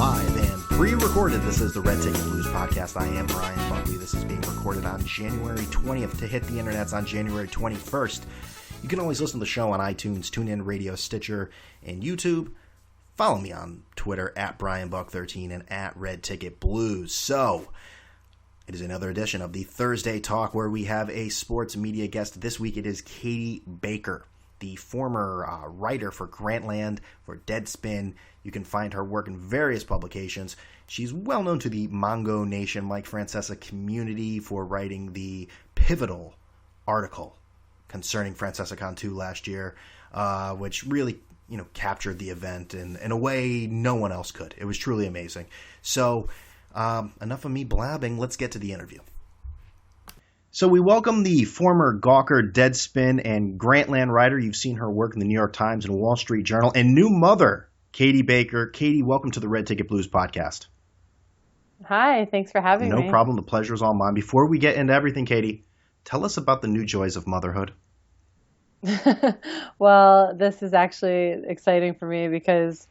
Live and pre-recorded, this is the Red Ticket Blues podcast. I am Brian Buckley. This is being recorded on January 20th to hit the internets on January 21st. You can always listen to the show on iTunes, TuneIn Radio, Stitcher, and YouTube. Follow me on Twitter at BrianBuck13 and at Red Ticket Blues. So, it is another edition of the Thursday Talk where we have a sports media guest. This week it is Katie Baker, the former writer for Grantland, for Deadspin. You can find her work in various publications. She's well known to the Mongo Nation, Mike Francesa community for writing the pivotal article concerning FrancesaCon 2 last year, which really captured the event in a way no one else could. It was truly amazing. So enough of me blabbing. Let's get to the interview. So we welcome the former Gawker, Deadspin, and Grantland writer. You've seen her work in the New York Times and Wall Street Journal, and new mother, Katie Baker. Katie, welcome to the Red Ticket Blues podcast. Hi, thanks for having me. No problem. The pleasure is all mine. Before we get into everything, Katie, tell us about the new joys of motherhood. Well, this is actually exciting for me because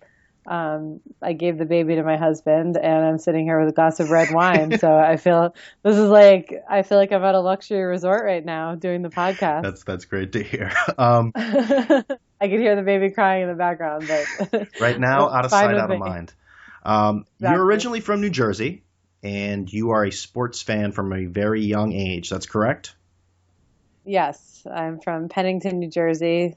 I gave the baby to my husband and I'm sitting here with a glass of red wine. So I feel like I'm at a luxury resort right now doing the podcast. That's great to hear. I could hear the baby crying in the background, but right now, out of sight, out of mind. Exactly. You're originally from New Jersey and you are a sports fan from a very young age. That's correct? Yes, I'm from Pennington, New Jersey.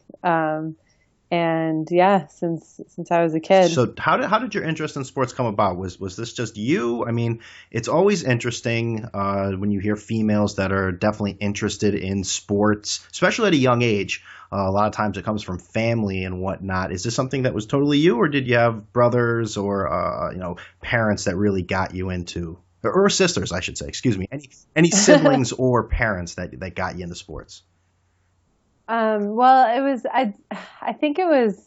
And yeah, since I was a kid. So how did your interest in sports come about? Was this just you? I mean, it's always interesting when you hear females that are definitely interested in sports, especially at a young age. A lot of times it comes from family and whatnot. Is this something that was totally you, or did you have brothers or parents that really got you into, or sisters, I should say? Excuse me. Any siblings or parents that got you into sports? Well, it was, I think it was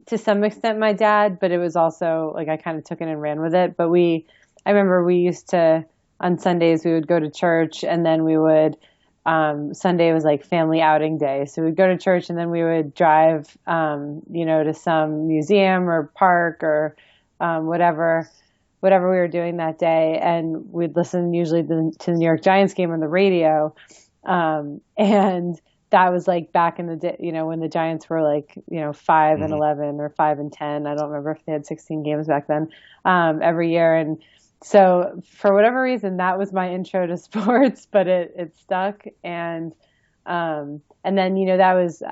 to some extent my dad, but it was also like I kind of took it and ran with it. But I remember we used to, on Sundays, we would go to church and then we would, Sunday was like family outing day. So we'd go to church and then we would drive, to some museum or park or, whatever we were doing that day. And we'd listen usually to the New York Giants game on the radio. And that was like back in the day, when the Giants were like, 5-11 or 5-10. I don't remember if they had 16 games back then, every year. And so for whatever reason, that was my intro to sports, but it stuck. And then, I was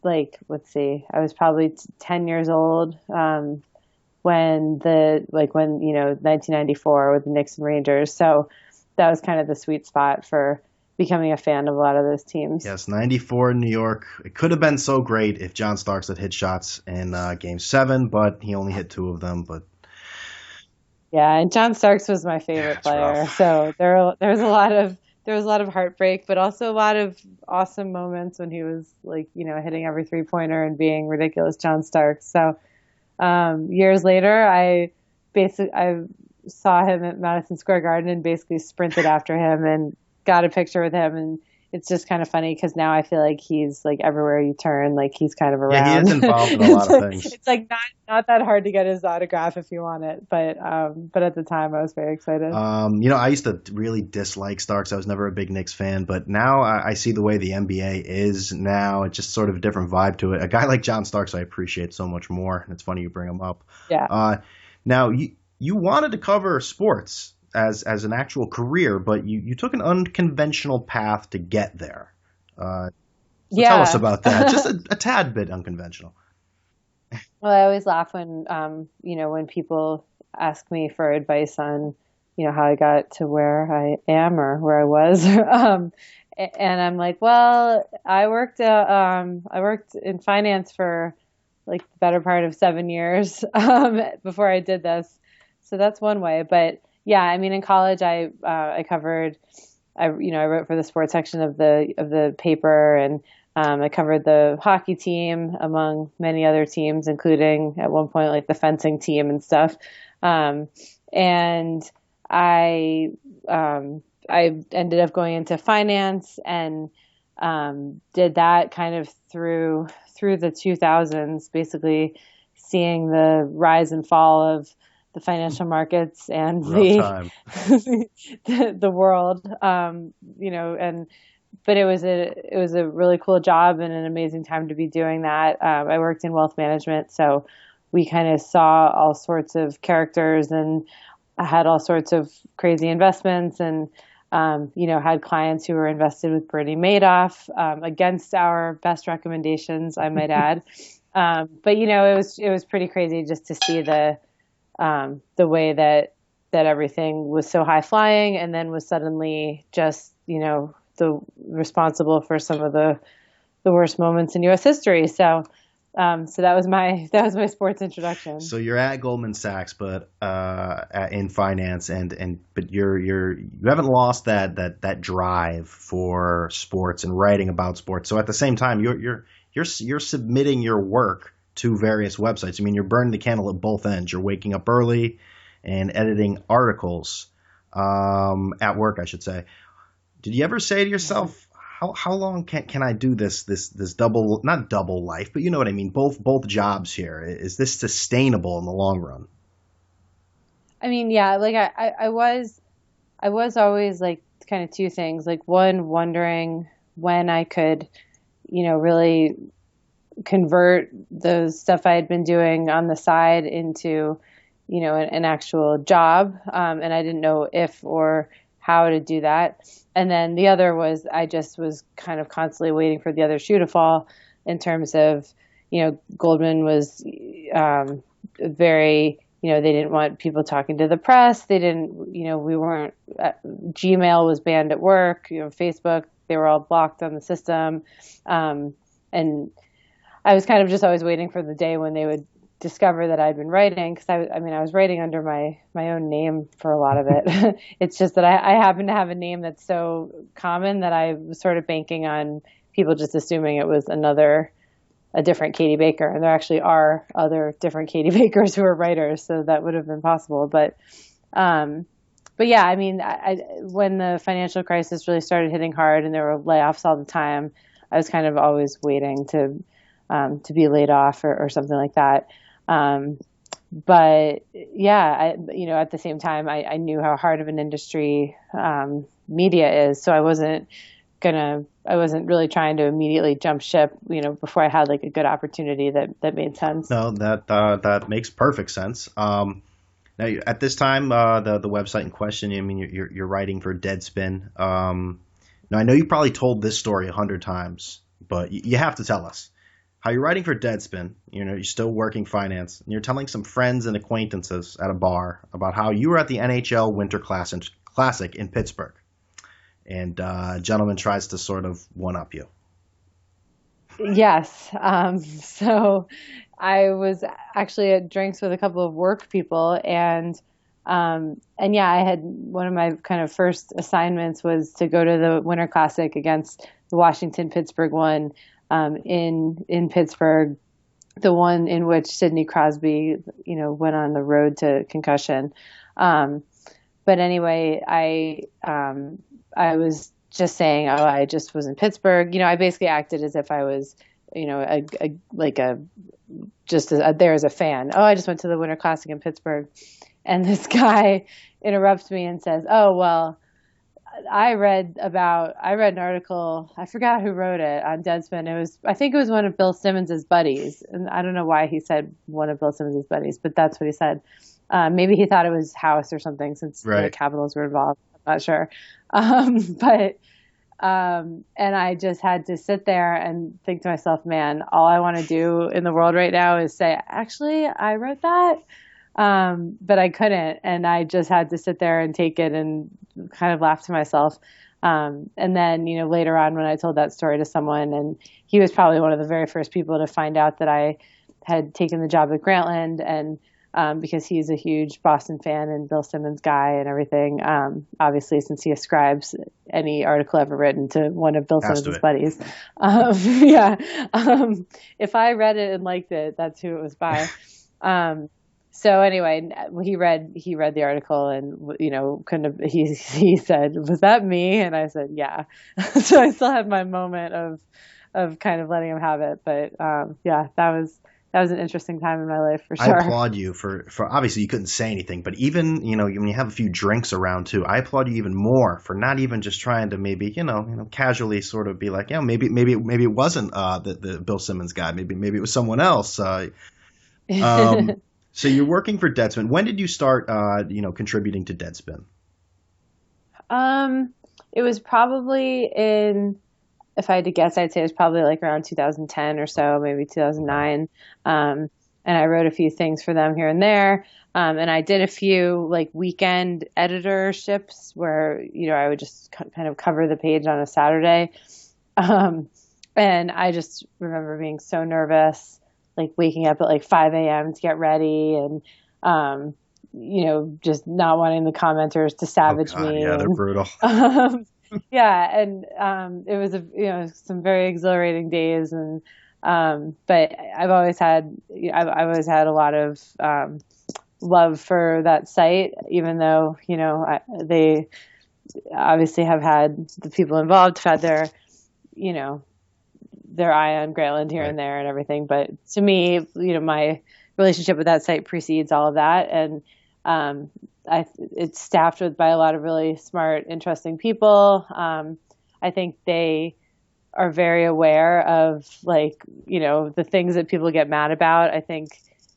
like, I was probably 10 years old, when 1994 with the Knicks and Rangers. So that was kind of the sweet spot for becoming a fan of a lot of those teams. Yes, 94 in New York. It could have been so great if John Starks had hit shots in Game 7, but he only hit 2 of them. But yeah, and John Starks was my favorite player. Rough. So there was a lot of heartbreak, but also a lot of awesome moments when he was like, hitting every 3-pointer and being ridiculous John Starks. So years later, I saw him at Madison Square Garden and basically sprinted after him and got a picture with him, and it's just kind of funny because now I feel like he's like everywhere you turn, like he's kind of around. Yeah, he is involved in a lot of things. It's like not that hard to get his autograph if you want it, but at the time I was very excited. I used to really dislike Starks. I was never a big Knicks fan, but now I see the way the NBA is now. It's just sort of a different vibe to it. A guy like John Starks I appreciate so much more, and it's funny you bring him up. Yeah. Now you wanted to cover sports as an actual career, but you took an unconventional path to get there. Tell us about that. Just a tad bit unconventional. Well, I always laugh when, when people ask me for advice on, how I got to where I am or where I was. And I'm like, well, I worked in finance for like the better part of 7 years, before I did this. So that's one way, but yeah, I mean, in college, I wrote for the sports section of the paper, and I covered the hockey team among many other teams, including at one point like the fencing team and stuff. And I ended up going into finance and did that kind of through the 2000s, basically seeing the rise and fall of the financial markets and Rough time. the world, but it was a really cool job and an amazing time to be doing that. I worked in wealth management, so we kind of saw all sorts of characters and had all sorts of crazy investments and had clients who were invested with Bernie Madoff, against our best recommendations, I might add. But it was pretty crazy just to see the way that everything was so high flying and then was suddenly just, the responsible for some of the worst moments in U.S. history. So that was my sports introduction. So you're at Goldman Sachs, but in finance, but you haven't lost that drive for sports and writing about sports. So at the same time, you're submitting your work to various websites. I mean, you're burning the candle at both ends. You're waking up early and editing articles at work, I should say. Did you ever say to yourself, how long can I do this double, not double life, but you know what I mean, both jobs here? Is this sustainable in the long run? I mean, yeah, like I was always like kind of two things. Like one, wondering when I could, really convert the stuff I had been doing on the side into, an actual job. And I didn't know if or how to do that. And then the other was I just was kind of constantly waiting for the other shoe to fall in terms of, Goldman was very, they didn't want people talking to the press. They didn't, we weren't, Gmail was banned at work, Facebook, they were all blocked on the system. And I was kind of just always waiting for the day when they would discover that I'd been writing, because I was writing under my own name for a lot of it. It's just that I happen to have a name that's so common that I was sort of banking on people just assuming it was a different Katie Baker, and there actually are other different Katie Bakers who are writers, so that would have been possible. But yeah, I mean, when the financial crisis really started hitting hard and there were layoffs all the time, I was kind of always waiting to be laid off or something like that. But yeah, at the same time, I knew how hard of an industry media is, so I wasn't really trying to immediately jump ship, before I had like a good opportunity that made sense. No, that makes perfect sense. Now, at this time, the website in question, I mean, you're writing for Deadspin. Now, I know you probably told this story 100 times, but you have to tell us how you're writing for Deadspin. You're still working finance, and you're telling some friends and acquaintances at a bar about how you were at the NHL Winter Classic in Pittsburgh, and a gentleman tries to sort of one-up you. Yes. So I was actually at drinks with a couple of work people, and yeah, I had one of my kind of first assignments was to go to the Winter Classic against the Washington-Pittsburgh one, in Pittsburgh, the one in which Sidney Crosby, went on the road to concussion. But anyway, I was just saying, oh, I just was in Pittsburgh. I basically acted as if I was, there as a fan. Oh, I just went to the Winter Classic in Pittsburgh. And this guy interrupts me and says, oh, well, I read an article, I forgot who wrote it, on Deadspin. I think it was one of Bill SImmons' buddies. And I don't know why he said one of Bill SImmons' buddies, but that's what he said. Maybe he thought it was House or something, since the Capitals were involved. I'm not sure. And I just had to sit there and think to myself, man, all I want to do in the world right now is say, actually, I wrote that. But I couldn't, and I just had to sit there and take it and kind of laugh to myself. And then, later on when I told that story to someone, and he was probably one of the very first people to find out that I had taken the job at Grantland, and because he's a huge Boston fan and Bill SImmons guy and everything, obviously, since he ascribes any article ever written to one of Bill SImmons' buddies. If I read it and liked it, that's who it was by. So anyway, he read the article, and he said, "Was that me?" And I said, "Yeah." So I still had my moment of kind of letting him have it, but that was an interesting time in my life for I sure. applaud you for obviously you couldn't say anything, but even, when you have a few drinks around too, I applaud you even more for not even just trying to maybe, casually sort of be like, maybe it wasn't the Bill SImmons guy. Maybe it was someone else. So you're working for Deadspin. When did you start, contributing to Deadspin? It was probably if I had to guess, I'd say it was probably like around 2010 or so, maybe 2009. And I wrote a few things for them here and there. And I did a few like weekend editorships where, I would just kind of cover the page on a Saturday. And I just remember being so nervous, like waking up at like 5 a.m. to get ready and, just not wanting the commenters to savage me. Yeah, they're brutal. Yeah, and it was some very exhilarating days, and but I've always had a lot of love for that site, even though they obviously have had the people involved have had their eye on Grantland here and there and everything. But to me, my relationship with that site precedes all of that, and it's staffed by a lot of really smart, interesting people. I think they are very aware of the things that people get mad about. I think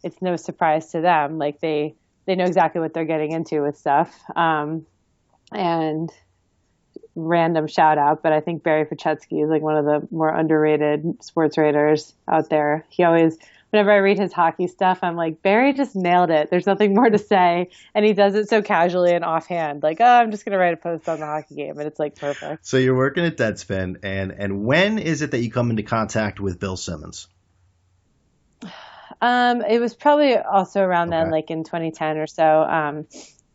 it's no surprise to them. Like they know exactly what they're getting into with stuff. And random shout out, but I think Barry Pachetsky is like one of the more underrated sports writers out there. He always, whenever I read his hockey stuff, I'm like, Barry just nailed it. There's nothing more to say. And he does it so casually and offhand. Like, I'm just going to write a post on the hockey game. And it's like perfect. So you're working at Deadspin. And when is it that you come into contact with Bill SImmons? It was probably also around then, like in 2010 or so.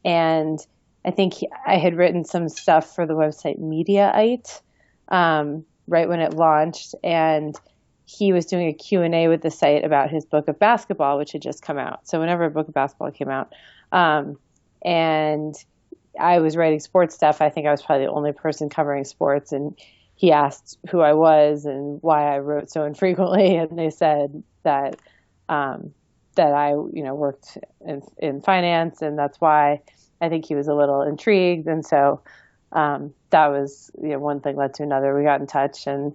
And I think I had written some stuff for the website Mediaite right when it launched. And he was doing a Q&A with the site about his book of basketball, which had just come out. So whenever a book of basketball came out, and I was writing sports stuff, I think I was probably the only person covering sports. And he asked who I was and why I wrote so infrequently. And they said that I, worked in finance, and that's why. I think he was a little intrigued. And so that was, one thing led to another. We got in touch, and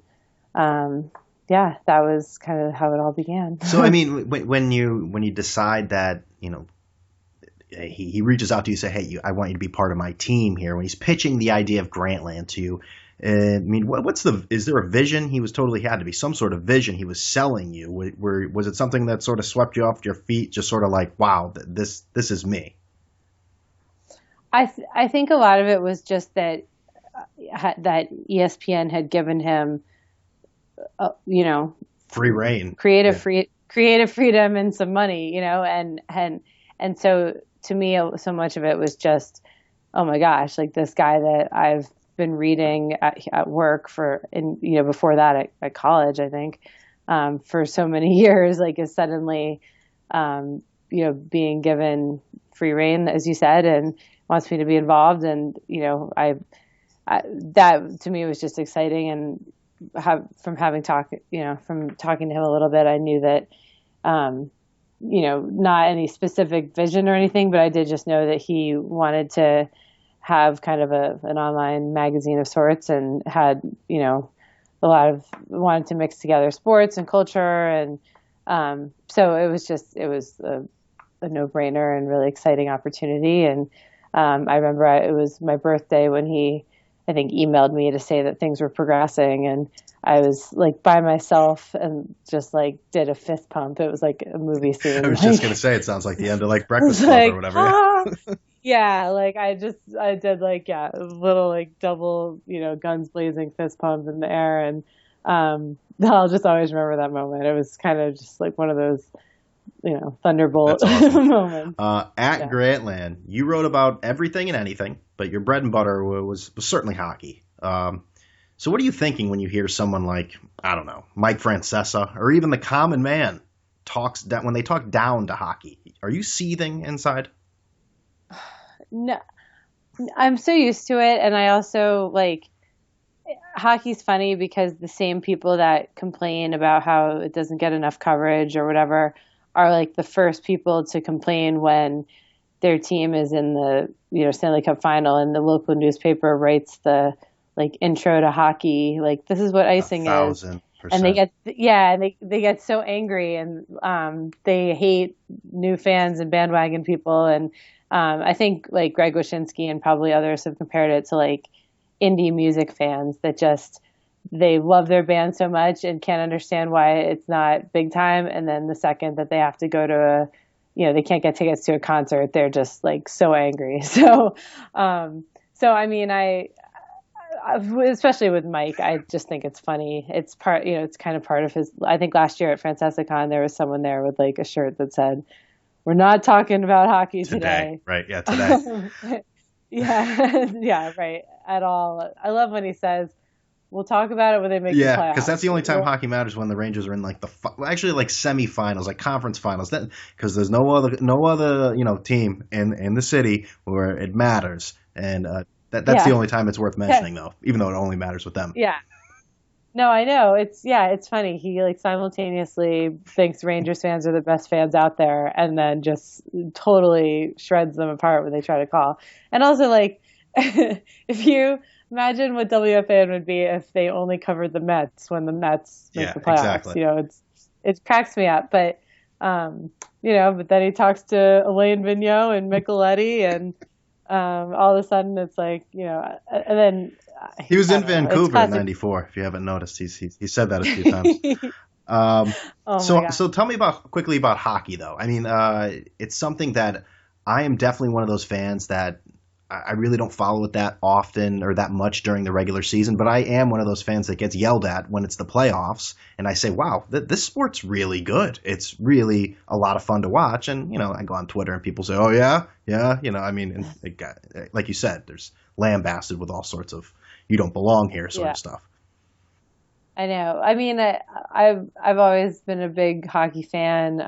that was kind of how it all began. So, I mean, when you decide that, he reaches out to you, say, hey, I want you to be part of my team here. When he's pitching the idea of Grantland to you, I mean, is there a vision? He had to be some sort of vision he was selling you. Was it something that sort of swept you off your feet, just sort of like, wow, this is me? I think a lot of it was just that ESPN had given him, free reign, creative freedom and some money, and so to me, so much of it was just, oh my gosh, like this guy that I've been reading at work before that at college, I think, for so many years, like is suddenly, being given free reign, as you said, and wants me to be involved. And, that to me was just exciting. And from talking to him a little bit, I knew that, not any specific vision or anything, but I did just know that he wanted to have kind of an online magazine of sorts, and had, wanted to mix together sports and culture. And, so it was a no-brainer and really exciting opportunity. And, I remember it was my birthday when he, I think, emailed me to say that things were progressing, and I was like by myself and just like did a fist pump. It was like a movie scene. I was just going to say, it sounds like the end of like Breakfast Club or whatever. Ah! Yeah, like I did like, a little like double, guns blazing fist pump in the air. And I'll just always remember that moment. It was kind of just like one of those, thunderbolt awesome. moments. At Grantland, you wrote about everything and anything, but your bread and butter was certainly hockey. So what are you thinking when you hear someone like, I don't know, Mike Francesa, or even the common man when they talk down to hockey? Are you seething inside? No, I'm so used to it. And I also hockey's funny because the same people that complain about how it doesn't get enough coverage or whatever are like the first people to complain when their team is in the, Stanley Cup final and the local newspaper writes the like intro to hockey, like this is what icing is. 1,000%. And they get so angry and they hate new fans and bandwagon people. And I think like Greg Wyshynski and probably others have compared it to like indie music fans that just they love their band so much and can't understand why it's not big time. And then the second that they have to go to they can't get tickets to a concert, they're just like so angry. So, I mean, especially with Mike, I just think it's funny. It's it's kind of part of his. I think last year at FrancesaCon, there was someone there with like a shirt that said, "We're not talking about hockey today." Right? Yeah, today. Yeah, right. At all. I love when he says, "We'll talk about it when they make the playoffs." Yeah, because that's the only time hockey matters, when the Rangers are in like actually like semifinals, like conference finals. Because there's no other team in the city where it matters, and that's the only time it's worth mentioning, though, even though it only matters with them. Yeah. No, I know. It's funny. He like simultaneously thinks Rangers fans are the best fans out there and then just totally shreds them apart when they try to call. And also like if you imagine what WFAN would be if they only covered the Mets when the Mets make the playoffs. Exactly. It cracks me up. But but then he talks to Elaine Vigneault and Micheletti and all of a sudden it's like, and then he was in Vancouver in '94. If you haven't noticed, he said that a few times. So tell me quickly about hockey, though. I mean, it's something that I am definitely one of those fans that I really don't follow it that often or that much during the regular season, but I am one of those fans that gets yelled at when it's the playoffs, and I say, wow, this sport's really good. It's really a lot of fun to watch, and, I go on Twitter and people say, oh, yeah, I mean, like you said, there's lambasted with all sorts of you don't belong here sort of stuff. I know. I mean, I've always been a big hockey fan.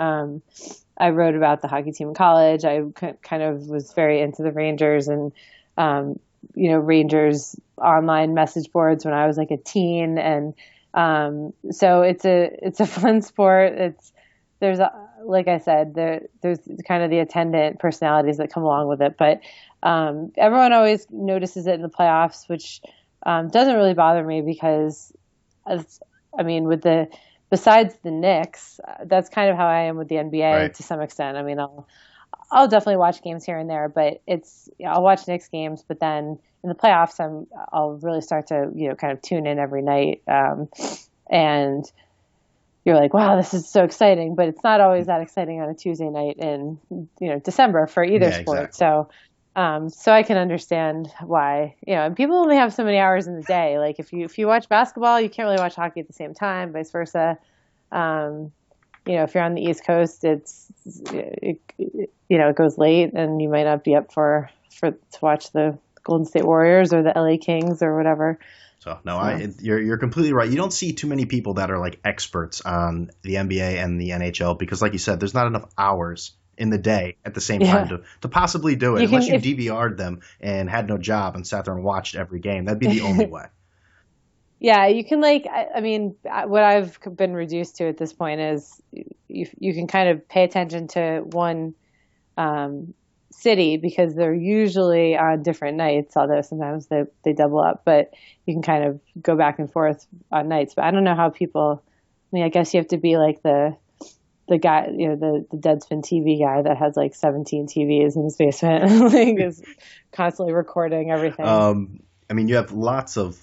I wrote about the hockey team in college. I kind of was very into the Rangers and, Rangers online message boards when I was like a teen. And so it's a fun sport. Like I said, there's kind of the attendant personalities that come along with it. But everyone always notices it in the playoffs, which doesn't really bother me because, besides the Knicks, that's kind of how I am with the NBA to some extent. I mean, I'll definitely watch games here and there, but I'll watch Knicks games, but then in the playoffs, I'll really start to, kind of tune in every night. And you're like, wow, this is so exciting, but it's not always that exciting on a Tuesday night in, December for either sport. Exactly. So I can understand why, and people only have so many hours in the day. Like if you watch basketball, you can't really watch hockey at the same time, vice versa. If you're on the East Coast, it goes late and you might not be up to watch the Golden State Warriors or the LA Kings or whatever. So you're completely right. You don't see too many people that are like experts on the NBA and the NHL because, like you said, there's not enough hours in the day at the same time to possibly do it, unless you DVR'd them and had no job and sat there and watched every game. That'd be the only way. Yeah, you can what I've been reduced to at this point is you can kind of pay attention to one city because they're usually on different nights, although sometimes they double up, but you can kind of go back and forth on nights. But I don't know how people, I guess you have to be like the guy, the Deadspin TV guy that has like 17 TVs in his basement and like is constantly recording everything. You have lots of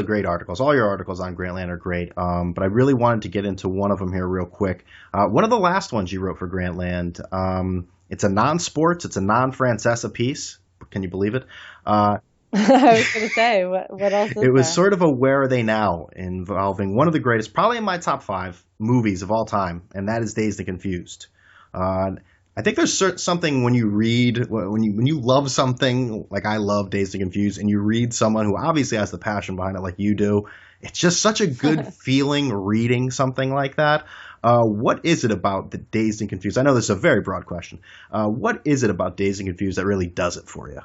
great articles. All your articles on Grantland are great. But I really wanted to get into one of them here real quick. One of the last ones you wrote for Grantland, it's a non-sports, it's a non-Francesa piece. Can you believe it? I was going to say, what else is It was there? sort of a Where Are They Now, involving one of the greatest, probably in my top 5 movies of all time, and that is Dazed and Confused. I think there's something when you read, when you love something, like I love Dazed and Confused, and you read someone who obviously has the passion behind it like you do, it's just such a good feeling reading something like that. What is it about the Dazed and Confused? I know this is a very broad question. What is it about Dazed and Confused that really does it for you?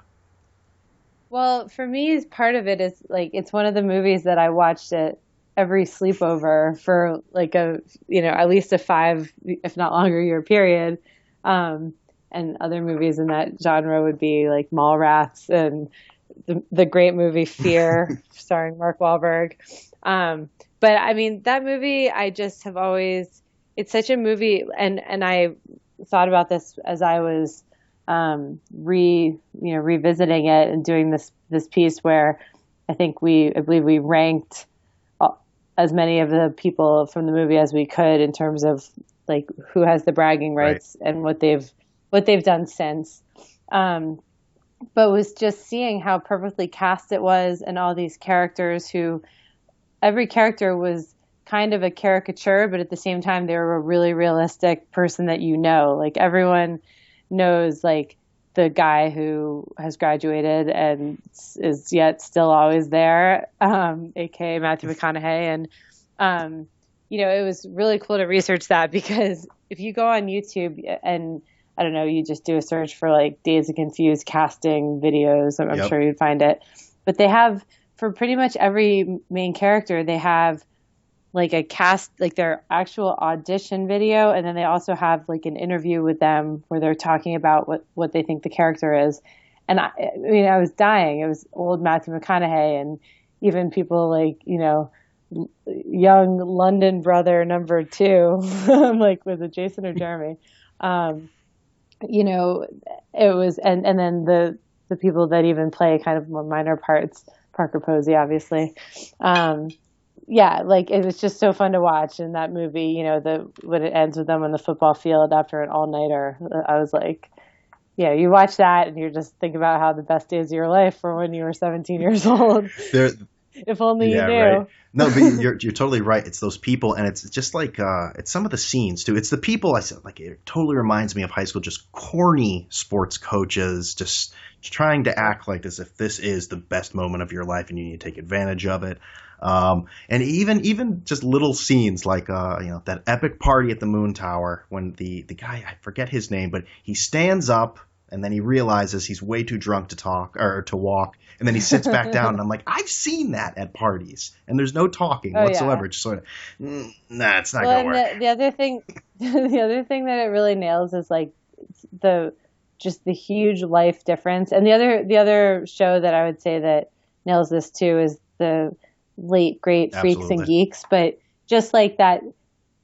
Well, for me, part of it is like it's one of the movies that I watched at every sleepover for like at least a 5, if not longer, year period. Um, and other movies in that genre would be like Mallrats and the great movie Fear, starring Mark Wahlberg. But I mean, that movie, I just have always, it's such a movie, and I thought about this as I was revisiting it and doing this piece where I believe we ranked as many of the people from the movie as we could in terms of like who has the bragging rights and what they've done since. But was just seeing how perfectly cast it was, and all these characters who every character was kind of a caricature, but at the same time they were a really realistic person that like everyone knows like the guy who has graduated and is yet still always there, aka Matthew McConaughey. And it was really cool to research that, because if you go on YouTube and I don't know, you just do a search for like Dazed and Confused casting videos, I'm sure you'd find it. But they have, for pretty much every main character, they have like a cast, like their actual audition video, and then they also have like an interview with them where they're talking about what they think the character is. And I mean, I was dying. It was old Matthew McConaughey, and even people like, young London brother number 2, like was it Jason or Jeremy? It was, and then the people that even play kind of more minor parts, Parker Posey, obviously. Like it was just so fun to watch in that movie, when it ends with them on the football field after an all-nighter. I was like, you watch that and you're just thinking about how the best days of your life were when you were 17 years old. If only you knew. Right. No, but you're totally right. It's those people, and it's just like it's some of the scenes too. It's the people. I said, like, it totally reminds me of high school, just corny sports coaches, just trying to act like as if this is the best moment of your life and you need to take advantage of it. And even just little scenes like that epic party at the Moon Tower when the guy, I forget his name, but he stands up and then he realizes he's way too drunk to talk or to walk, and then he sits back down. And I'm like, I've seen that at parties, and there's no talking whatsoever. Yeah. Just sort of, it's not gonna work. The other thing, the other thing that it really nails is like the huge life difference. And the other show that I would say that nails this too is the late great Freaks and Geeks, but just like that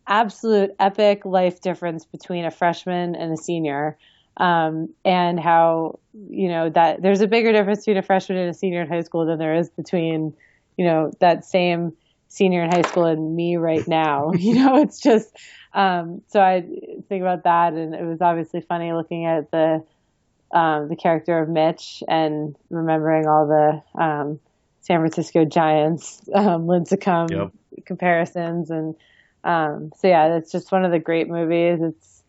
absolute epic life difference between a freshman and a senior. And how, that there's a bigger difference between a freshman and a senior in high school than there is between, that same senior in high school and me right now. It's just, so I think about that, and it was obviously funny looking at the character of Mitch and remembering all the, San Francisco Giants, Lincecum comparisons. And, that's just one of the great movies. It's,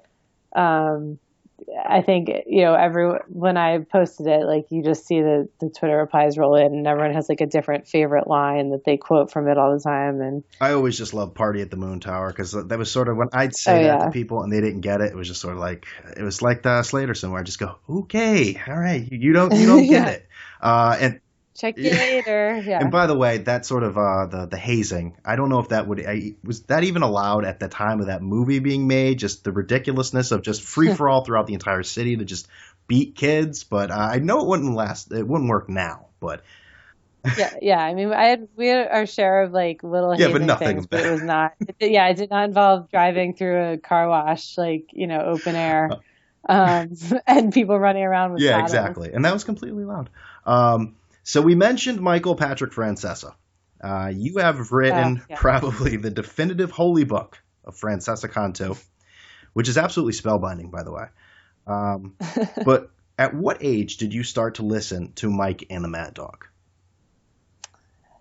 I think, when I posted it, like you just see the Twitter replies roll in, and everyone has like a different favorite line that they quote from it all the time. And I always just love Party at the Moon Tower, because that was sort of when I'd say that to people and they didn't get it. It was just sort of like, it was like the Slater somewhere. I just go, okay, all right, you don't get it. And check you later. Yeah. And by the way, that sort of the hazing, I don't know if that was that even allowed at the time of that movie being made, just the ridiculousness of just free for all throughout the entire city to just beat kids. But I know it wouldn't work now. But yeah. I mean, we had our share of like little hazing but nothing things, but it was not. It did not involve driving through a car wash, like open air, and people running around with paddles. Exactly, and that was completely allowed. So we mentioned Michael Patrick Francesa. You have written probably the definitive holy book of FrancesaCon 2, which is absolutely spellbinding, by the way. But at what age did you start to listen to Mike and the Mad Dog?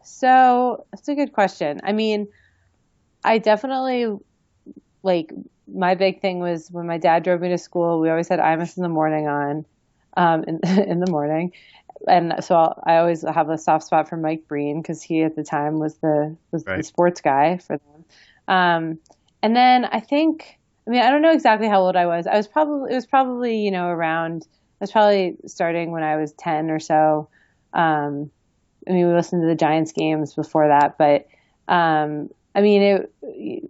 So that's a good question. I mean, I definitely, like, my big thing was when my dad drove me to school, we always had Imus in the morning on, in the morning. And so I always have a soft spot for Mike Breen, because he at the time was the sports guy for them. And then I don't know exactly how old I was. It was probably, around, I was probably starting when I was 10 or so. I mean, we listened to the Giants games before that, but I mean,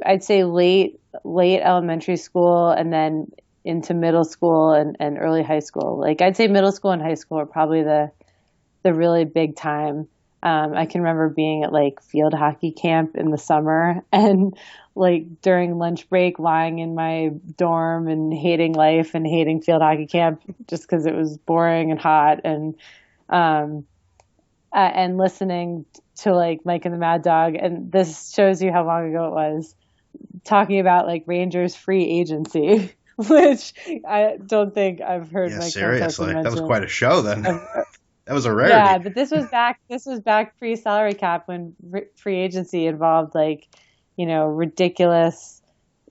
I'd say late elementary school and then into middle school and early high school. Like I'd say middle school and high school are probably the really big time. I can remember being at like field hockey camp in the summer and like during lunch break lying in my dorm and hating life and hating field hockey camp just because it was boring and hot um, and listening to like Mike and the Mad Dog. And this shows you how long ago it was, talking about like Rangers free agency, which I don't think I've heard Mike seriously. mention. That was quite a show then. That was a rarity. Yeah, but this was back pre-salary cap when free agency involved like, ridiculous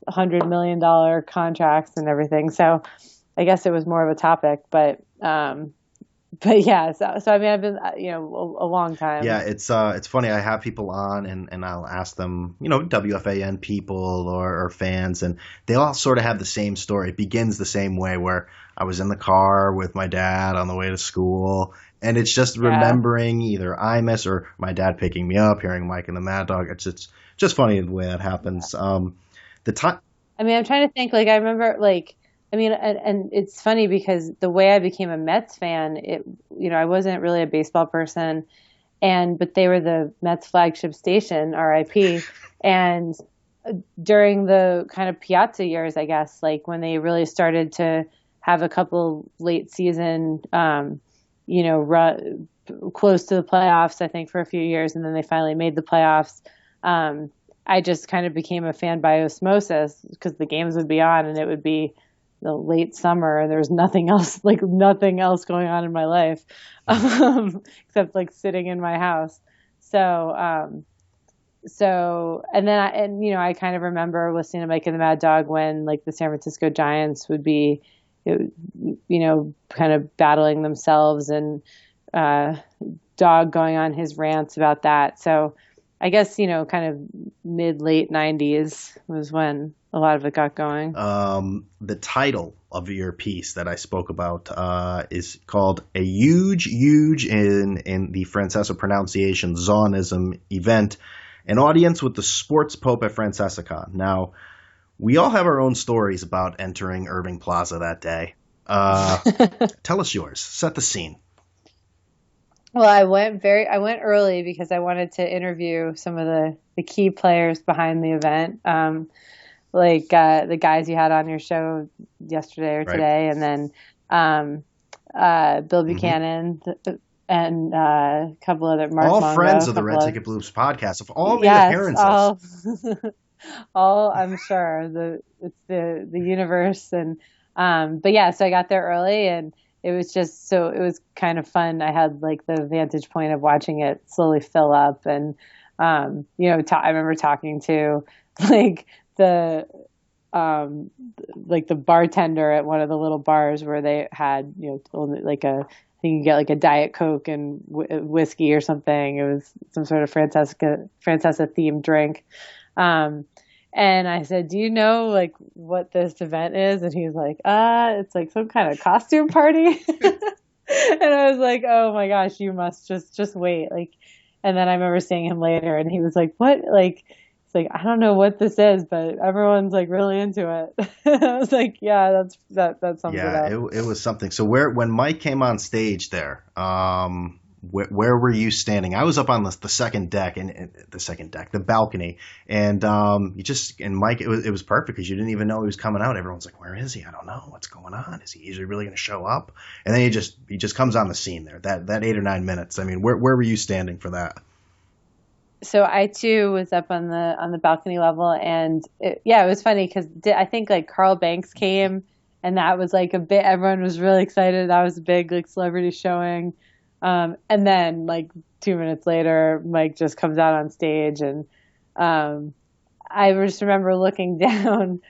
$100 million contracts and everything. So I guess it was more of a topic, but yeah, so I mean, I've been, a long time. Yeah, it's funny. I have people on and I'll ask them, WFAN people or fans, and they all sort of have the same story. It begins the same way, where I was in the car with my dad on the way to school, and it's just remembering either Imus or my dad picking me up, hearing Mike and the Mad Dog. It's just funny the way that happens. The time. I mean, I'm trying to think. Like, I remember, like, I mean, and it's funny because the way I became a Mets fan, I wasn't really a baseball person, but they were the Mets flagship station, RIP. And during the kind of Piazza years, I guess, like when they really started to have a couple late season, run close to the playoffs, I think for a few years, and then they finally made the playoffs. I just kind of became a fan by osmosis because the games would be on and it would be the late summer and there was nothing else going on in my life, except like sitting in my house. So and then I kind of remember listening to Mike and the Mad Dog when like the San Francisco Giants would be, kind of battling themselves and, Dog going on his rants about that. So I guess, kind of late 90s was when a lot of it got going. The title of your piece that I spoke about is called "A Huge in the Francesa Pronunciation Zionism Event, an audience with the sports pope at FrancesaCon." Now, we all have our own stories about entering Irving Plaza that day. Tell us yours. Set the scene. Well, I went early because I wanted to interview some of the key players behind the event. Like the guys you had on your show yesterday or today, and then Bill Buchanan and a couple other Mark all Mongo, friends of the Red Ticket Blues podcast have all made appearances. All I'm sure it's the universe and but yeah, so I got there early and it was kind of fun. I had like the vantage point of watching it slowly fill up and I remember talking to like the bartender at one of the little bars where they had, like I think you get like a Diet Coke and whiskey or something. It was some sort of Francesa themed drink. And I said, "Do you know like what this event is?" And he was like, it's like some kind of costume party." And I was like, "Oh my gosh, you must just wait." Like, and then I remember seeing him later and he was like, "What?" Like, it's like, "I don't know what this is, but everyone's like really into it." I was like, "Yeah, that sums it up." Yeah, it was something. So when Mike came on stage there, where were you standing? I was up on the second deck the balcony, and Mike, it was perfect because you didn't even know he was coming out. Everyone's like, "Where is he? I don't know what's going on. Is he really going to show up?" And then he just comes on the scene there. That 8 or 9 minutes. I mean, where were you standing for that? So I too was up on the balcony level, and it was funny because I think like Carl Banks came, and that was like a bit. Everyone was really excited. That was a big like celebrity showing. And then like 2 minutes later, Mike just comes out on stage and, I just remember looking down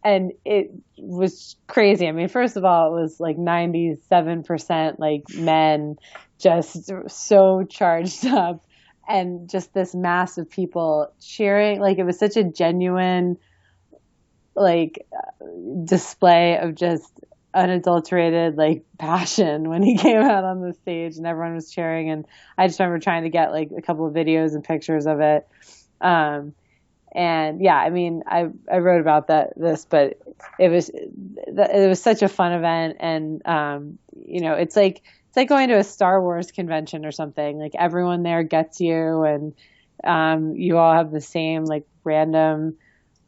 and it was crazy. I mean, first of all, it was like 97% like men just so charged up and just this mass of people cheering. Like it was such a genuine, like display of just unadulterated like passion when he came out on the stage and everyone was cheering. And I just remember trying to get like a couple of videos and pictures of it. And yeah, I mean, I wrote about this, but it was such a fun event. And, it's like going to a Star Wars convention or something. Like everyone there gets you, and, you all have the same like random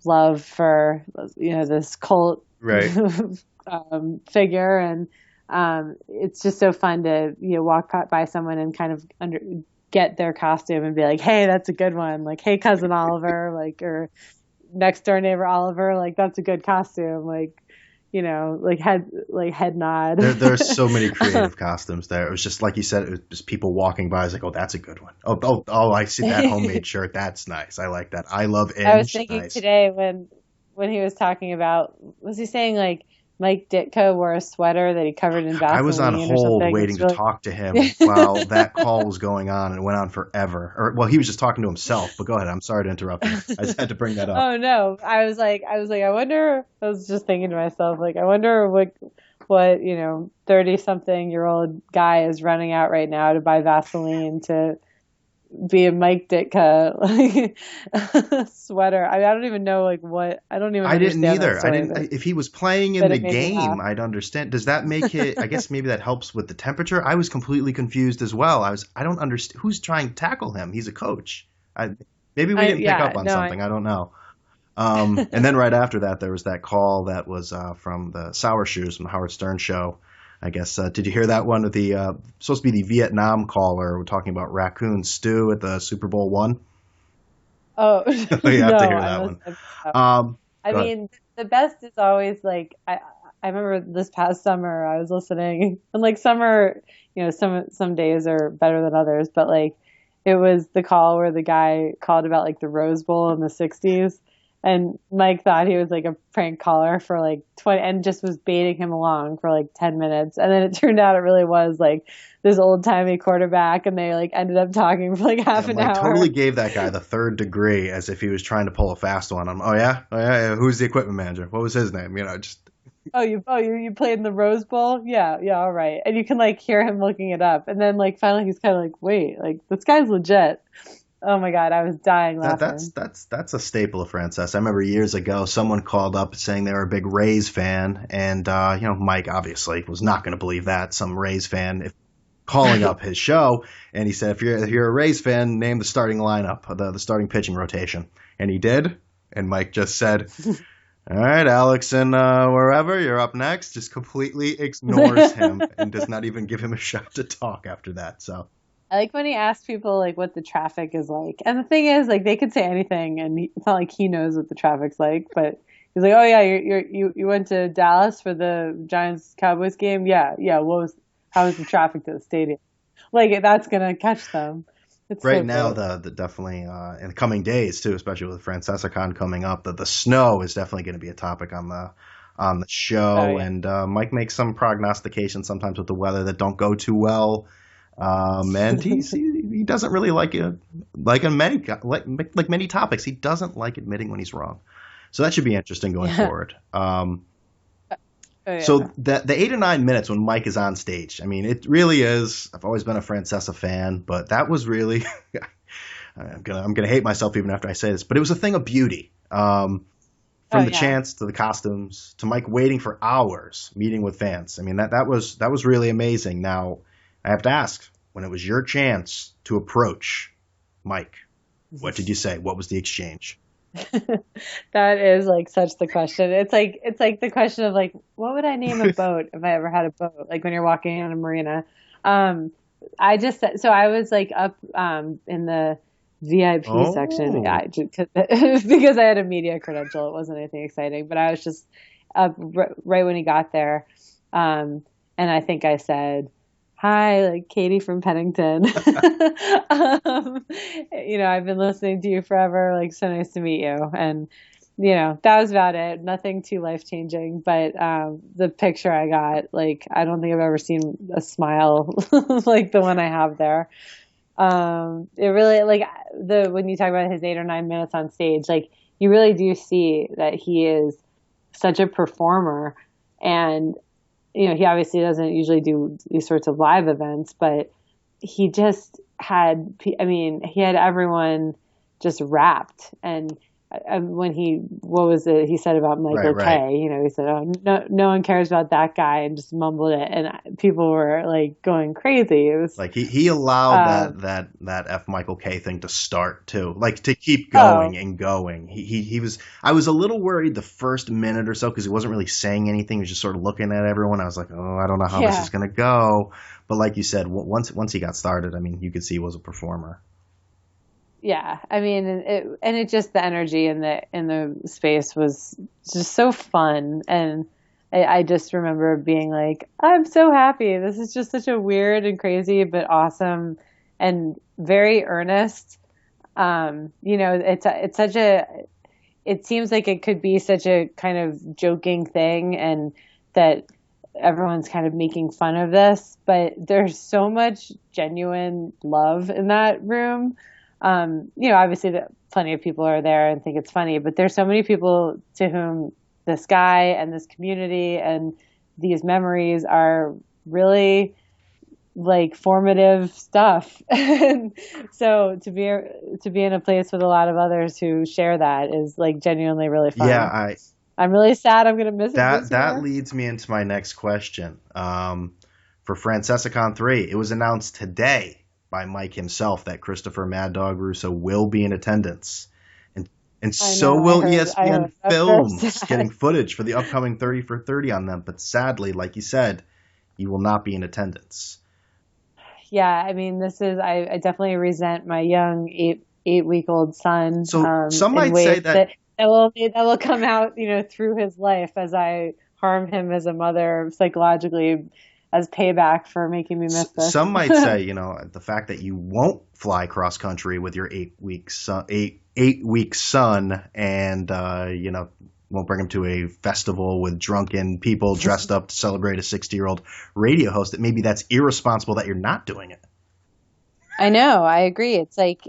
love for, this cult Right. figure. And, it's just so fun to, walk by someone and kind of get their costume and be like, hey, that's a good one. Like, hey, cousin Oliver, like, or next door neighbor Oliver, like, that's a good costume. Like, head nod. There's so many creative costumes there. It was just like you said, it was just people walking by. I was like, oh, that's a good one. Oh, I see that homemade shirt. That's nice. I like that. I love Inge. I was thinking nice. Today when he was talking about, was he saying like Mike Ditka wore a sweater that he covered in Vaseline? I was on hold waiting to talk to him while that call was going on, and it went on forever. Well, he was just talking to himself. But go ahead. I'm sorry to interrupt you. I just had to bring that up. Oh no, I was like, I wonder. I was just thinking to myself, like, I wonder what 30-something-year-old guy is running out right now to buy Vaseline to be a Mike Ditka sweater. I don't even know what. I don't even. I didn't either. Story, I didn't. If he was playing in the game, I'd understand. Does that make it? I guess maybe that helps with the temperature. I was completely confused as well. I don't understand who's trying to tackle him. He's a coach. Maybe we didn't pick up on something. I don't know. And then right after that, there was that call that was from the Sour Shoes from the Howard Stern show. I guess, did you hear that one with the, supposed to be the Vietnam caller? We're talking about raccoon stew at the Super Bowl I. Oh, you have to hear that one. I mean, the best is always like, I remember this past summer I was listening, and like summer, some days are better than others, but like it was the call where the guy called about like the Rose Bowl in the 60s. And Mike thought he was like a prank caller for like 20 and just was baiting him along for like 10 minutes. And then it turned out it really was like this old timey quarterback, and they like ended up talking for like half an hour. Totally gave that guy the third degree as if he was trying to pull a fast one on him. Oh yeah. Who's the equipment manager? What was his name? Just. You played in the Rose Bowl? Yeah, all right. And you can like hear him looking it up. And then like finally he's kind of like, wait, like this guy's legit. Oh my God, I was dying laughing. That's a staple of Francesa. I remember years ago, someone called up saying they were a big Rays fan, and Mike obviously was not going to believe that. Some Rays fan calling up his show, and he said, if you're a Rays fan, name the starting lineup, the starting pitching rotation, and he did. And Mike just said, all right, Alex, and wherever you're up next, just completely ignores him and does not even give him a shot to talk after that. So. I like when he asks people like what the traffic is like. And the thing is, like, they could say anything, and it's not like he knows what the traffic's like. But he's like, "Oh yeah, you went to Dallas for the Giants Cowboys game? Yeah. How was the traffic to the stadium? Like that's gonna catch them." It's right so now, cool. the definitely in the coming days too, especially with FrancesaCon coming up, the snow is definitely going to be a topic on the show. Oh, yeah. And Mike makes some prognostications sometimes with the weather that don't go too well. And he doesn't really like many topics. He doesn't like admitting when he's wrong. So that should be interesting going forward. So the 8 or 9 minutes when Mike is on stage, I mean, it really is. I've always been a Francesa fan, but that was really. I'm gonna hate myself even after I say this, but it was a thing of beauty. From the chants to the costumes to Mike waiting for hours meeting with fans. I mean, that was really amazing. Now, I have to ask, when it was your chance to approach Mike, what did you say? What was the exchange? That is like such the question. It's like the question of like, what would I name a boat if I ever had a boat? Like when you're walking on a marina. I just said, so I was like up in the VIP section because I had a media credential. It wasn't anything exciting, but I was just up right when he got there. And I think I said, "Hi, like Katie from Pennington. I've been listening to you forever. Like, so nice to meet you." And, that was about it. Nothing too life-changing. But the picture I got, like, I don't think I've ever seen a smile like the one I have there. It really, like, when you talk about his 8 or 9 minutes on stage, like, you really do see that he is such a performer. And he obviously doesn't usually do these sorts of live events, but he just had, I mean, he had everyone just wrapped. And when what was it he said about Michael Right. K? He said, "Oh, no one cares about that guy," and just mumbled it, and people were like going crazy. It was Like he allowed um, that F Michael K thing to start too, like to keep oh going and going. He was. I was a little worried the first minute or so because he wasn't really saying anything. He was just sort of looking at everyone. I was like, oh, I don't know how this yeah. is going to go. But like you said, once he got started, I mean, you could see he was a performer. Yeah, I mean, it just the energy in the space was just so fun, and I just remember being like, I'm so happy. This is just such a weird and crazy, but awesome, and very earnest. It's such a. It seems like it could be such a kind of joking thing, and that everyone's kind of making fun of this, but there's so much genuine love in that room. Obviously plenty of people are there and think it's funny, but there's so many people to whom this guy and this community and these memories are really like formative stuff. And so to be in a place with a lot of others who share that is like genuinely really Yeah, fun. I'm really sad I'm going to miss it this that year. leads me into my next question. For FrancesaCon 3, it was announced today by Mike himself that Christopher Mad Dog Russo will be in attendance. And I so know. will I ESPN heard. That's very Films, getting sad. footage for the upcoming 30 for 30 on them. But sadly, like you said, he will not be in attendance. Yeah, I mean, I definitely resent my young 8 week old son So some in might say ways that that will come out, through his life as I harm him as a mother psychologically as payback for making me miss some this. might say, the fact that you won't fly cross country with your 8 week son, and won't bring him to a festival with drunken people dressed up to celebrate a 60-year-old radio host, that maybe that's irresponsible that you're not doing it. I know, I agree. It's like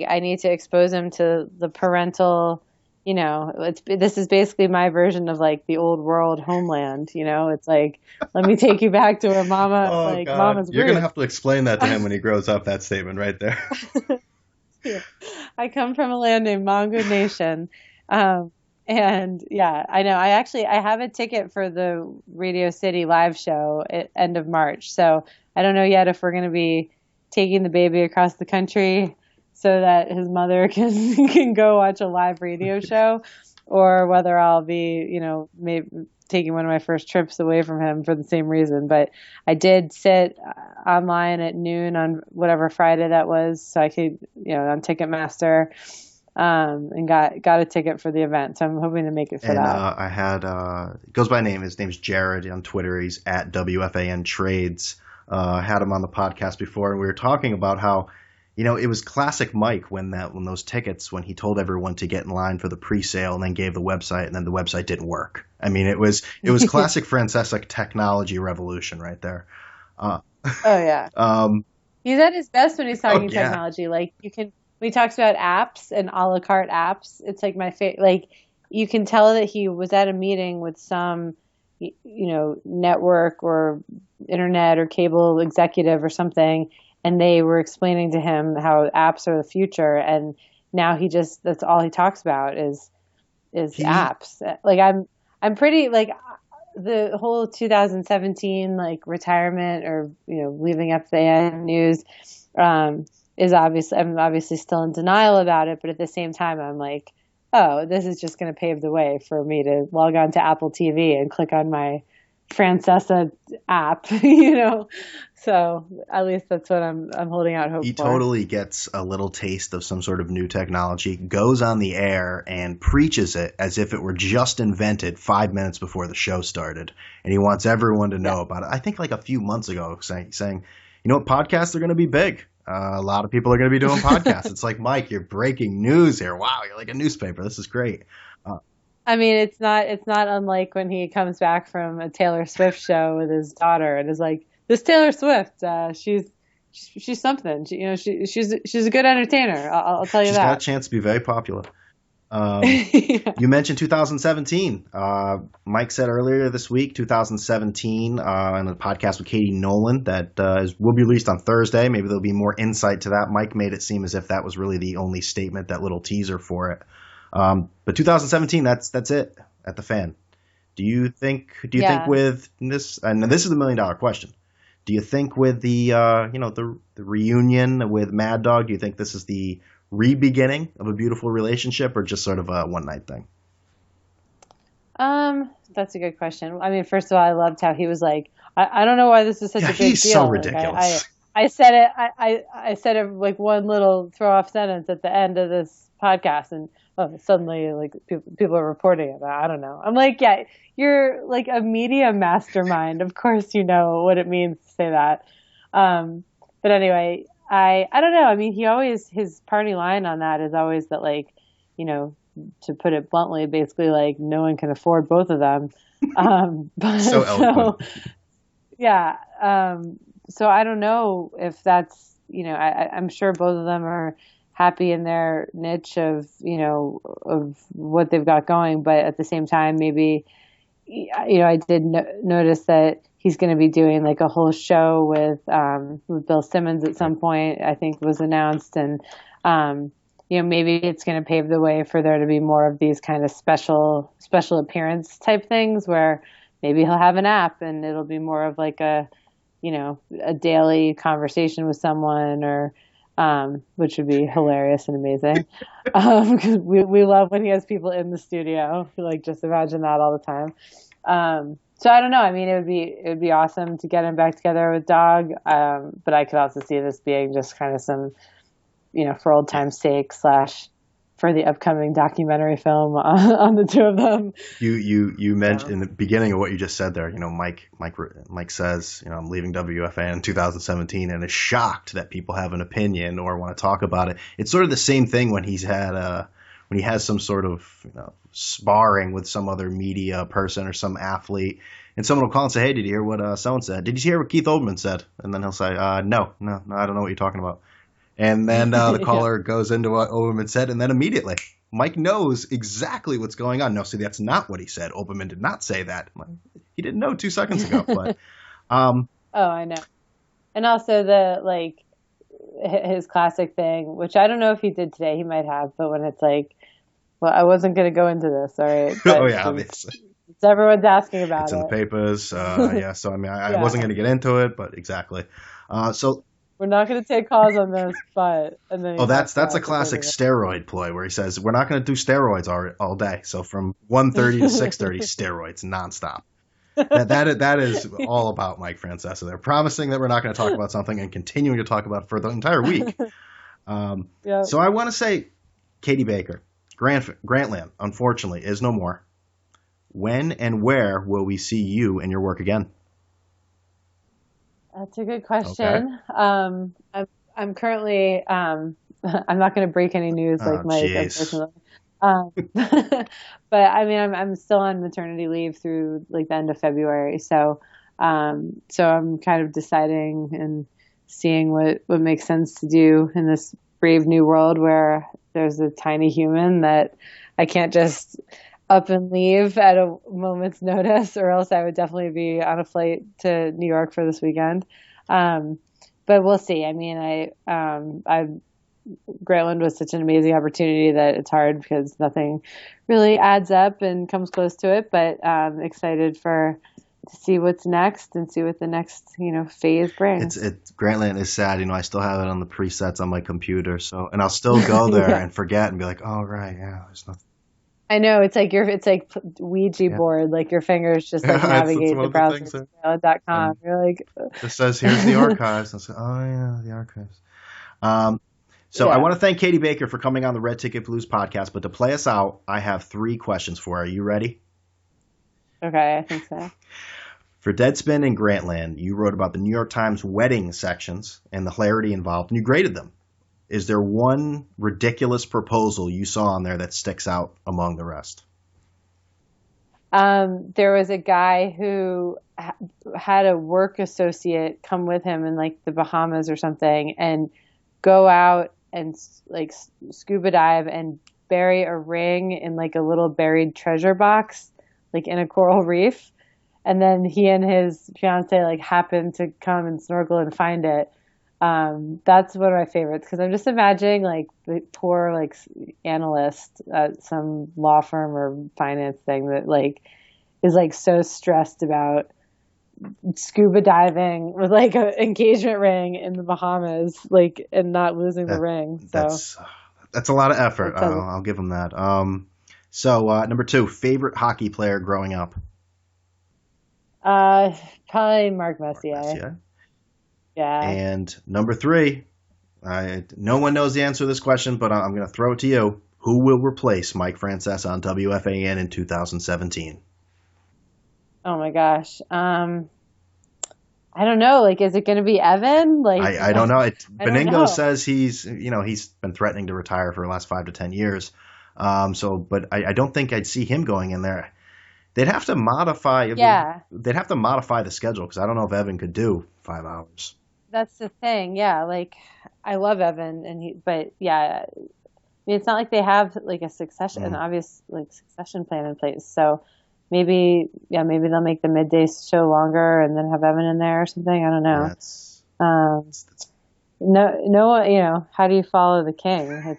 I need to expose him to the parental, this is basically my version of like the old world homeland, it's like, let me take you back to where Oh God, mama's you're gonna roots. have to explain that to him when he grows up. That statement right there. Yeah. I come from a land named Mongo Nation. Um, and yeah, I know. I have a ticket for the Radio City live show at end of March. So I don't know yet if we're going to be taking the baby across the country so that his mother can go watch a live radio show, or whether I'll be, maybe taking one of my first trips away from him for the same reason. But I did sit online at noon on whatever Friday that was, so I could, on Ticketmaster, and got a ticket for the event. So I'm hoping to make it for And that. I had goes by name. His name's Jared on Twitter. He's at WFAN Trades. I had him on the podcast before, and we were talking about how, it was classic Mike when he told everyone to get in line for the pre-sale and then gave the website, and then the website didn't work. I mean, it was classic Francesa technology revolution right there. Uh, Oh yeah. He's at his best when he's talking yeah. technology. Like when he talks about apps and a la carte apps, it's like my favorite. Like you can tell that he was at a meeting with some, network or internet or cable executive or something, and they were explaining to him how apps are the future. And now that's all he talks about is He apps. Like I'm pretty like the whole 2017 like retirement or leaving FAN news is obviously, I'm obviously still in denial about it, but at the same time I'm like, oh, this is just going to pave the way for me to log on to Apple TV and click on my Francesa app, So at least that's what I'm holding out hope He for. totally gets a little taste of some sort of new technology, goes on the air and preaches it as if it were just invented 5 minutes before the show started. And he wants everyone to know about it. I think like a few months ago saying, podcasts are going to be big. A lot of people are going to be doing podcasts. It's like, Mike, you're breaking news here. Wow, you're like a newspaper. This is great. I mean, it's not unlike when he comes back from a Taylor Swift show with his daughter and is like, this Taylor Swift, she's something. She's a good entertainer. I'll tell you She's that. got a chance to be very popular. Yeah. You mentioned 2017. Mike said earlier this week, 2017, in a podcast with Katie Nolan that will be released on Thursday. Maybe there'll be more insight to that. Mike made it seem as if that was really the only statement, that little teaser for it. But 2017, that's it at the Fan. Do you think with this, and this is the $1 million question, do you think with the the reunion with Mad Dog, do you think this is the re-beginning of a beautiful relationship, or just sort of a one-night thing? That's a good question. I mean, first of all, I loved how he was like, I don't know why this is such a big deal. He's so ridiculous. I said it. I said it like one little throw-off sentence at the end of this podcast, and suddenly like people are reporting it. I don't know. I'm like, yeah, you're like a media mastermind. Of course, you know what it means to say that. But anyway, I don't know. I mean, his party line on that is always that, like, to put it bluntly, basically like no one can afford both of them. So eloquent. Yeah. So I don't know if that's, I'm sure both of them are happy in their niche of what they've got going. But at the same time, maybe, I did notice that he's going to be doing like a whole show with Bill SImmons at some point, I think was announced. And, maybe it's going to pave the way for there to be more of these kind of special appearance type things where maybe he'll have an app and it'll be more of like a daily conversation with someone, or which would be hilarious and amazing. Because we love when he has people in the studio. Like, just imagine that all the time. So I don't know. I mean, it would be awesome to get him back together with Dog. But I could also see this being just kind of some, for old time's sake / for the upcoming documentary film on the two of them. You mentioned in the beginning of what you just said there, Mike says, I'm leaving WFAN in 2017 and is shocked that people have an opinion or want to talk about it. It's sort of the same thing when he has some sort of sparring with some other media person or some athlete, and someone will call and say, hey, did you hear what someone said? Did you hear what Keith Olbermann said? And then he'll say, no, I don't know what you're talking about. And then the caller goes into what Olbermann said, and then immediately Mike knows exactly what's going on. No, see, that's not what he said. Olbermann did not say that. He didn't know 2 seconds ago. But oh, I know. And also his classic thing, which I don't know if he did today. He might have, but when it's like, well, I wasn't going to go into this, all right? Oh yeah, obviously. Everyone's asking about it. It's in the papers. Yeah, so I mean, I wasn't going to get into it, but exactly. So. We're not going to take calls on this, but and then that's a classic steroid ploy where he says we're not going to do steroids all day. So from 1:30 to 6:30, steroids nonstop. That is all about Mike Francesa. They're promising that we're not going to talk about something and continuing to talk about it for the entire week. Yep. So I want to say, Katie Baker, Grantland, unfortunately, is no more. When and where will we see you and your work again? That's a good question. Okay. I'm currently, I'm not going to break any news like Mike, unfortunately. But I mean, I'm still on maternity leave through like the end of February. So I'm kind of deciding and seeing what makes sense to do in this brave new world where there's a tiny human that I can't just up and leave at a moment's notice, or else I would definitely be on a flight to New York for this weekend. But we'll see. I mean, Grantland was such an amazing opportunity that it's hard because nothing really adds up and comes close to it. But I'm excited to see what's next and see what the next phase brings. Grantland is sad. I still have it on the presets on my computer. So, and I'll still go there and forget and be like, oh right, yeah, there's nothing. I know it's like Ouija board, like your fingers just like navigate the browser to .com. You're like, it says here's the archives. I say, oh yeah, the archives. So I want to thank Katie Baker for coming on the Red Ticket Blues podcast. But to play us out, I have 3 questions for her. Are you ready? Okay, I think so. For Deadspin and Grantland, you wrote about the New York Times wedding sections and the hilarity involved, and you graded them. Is there one ridiculous proposal you saw on there that sticks out among the rest? There was a guy who had a work associate come with him in like the Bahamas or something and go out and like scuba dive and bury a ring in like a little buried treasure box, like in a coral reef. And then he and his fiance like happened to come and snorkel and find it. That's one of my favorites because I'm just imagining like the poor like analyst at some law firm or finance thing that like is like so stressed about scuba diving with like an engagement ring in the Bahamas, like, and not losing the ring. So that's a lot of effort. I'll give him that. So number 2, favorite hockey player growing up. Probably Mark Messier. Yeah. And number 3, no one knows the answer to this question, but I'm going to throw it to you. Who will replace Mike Francesa on WFAN in 2017? Oh my gosh. I don't know. Like, is it going to be Evan? Like, I don't know. Beningo says he's been threatening to retire for the last 5 to 10 years. But I don't think I'd see him going in there. They'd have to modify. They'd have to modify the schedule because I don't know if Evan could do 5 hours. That's the thing. Yeah. Like, I love Evan, but yeah, I mean, it's not like they have like an obvious like succession plan in place. So maybe they'll make the midday show longer and then have Evan in there or something. I don't know. No, how do you follow the king?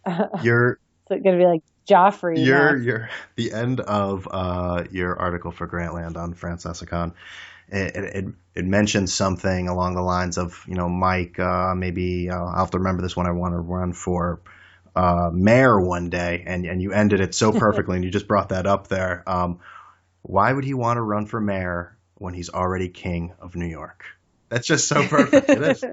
It's going to be like Joffrey. You're the end of your article for Grantland on FrancesaCon. It mentioned something along the lines of, Mike, maybe I'll have to remember this when I want to run for mayor one day, and you ended it so perfectly, and you just brought that up there. Why would he want to run for mayor when he's already king of New York? That's just so perfect. It is.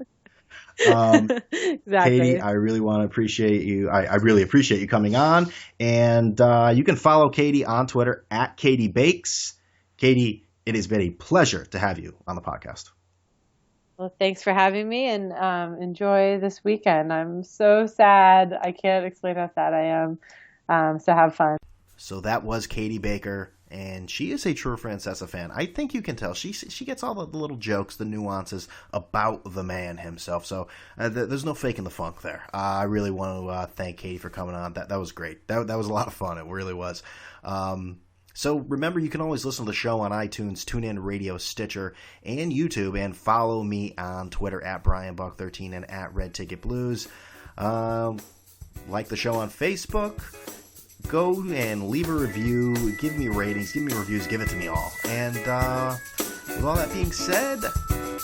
Exactly. Katie, I really want to appreciate you. I really appreciate you coming on, and you can follow Katie on Twitter at Katie Bakes. Katie, it has been a pleasure to have you on the podcast. Well, thanks for having me, and enjoy this weekend. I'm so sad. I can't explain how sad I am. So have fun. So that was Katie Baker, and she is a true Francesa fan. I think you can tell. She gets all the little jokes, the nuances about the man himself. So there's no faking the funk there. I really want to thank Katie for coming on. That was great. That was a lot of fun. It really was. So remember, you can always listen to the show on iTunes, TuneIn Radio, Stitcher, and YouTube, and follow me on Twitter at BrianBuck13 and at Red Ticket Blues. Like the show on Facebook. Go and leave a review. Give me ratings. Give me reviews. Give it to me all. And with all that being said,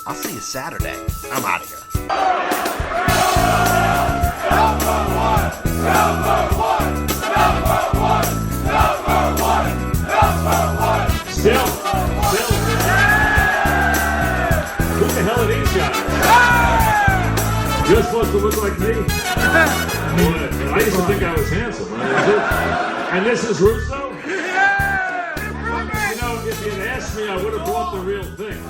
I'll see you Saturday. I'm out of here. Number one. Number one. Number one. Number one. Still. Who the hell are these guys? You're supposed to look like me. I used to think I was handsome. And this is Russo? Yeah! If you'd asked me, I would have brought the real thing.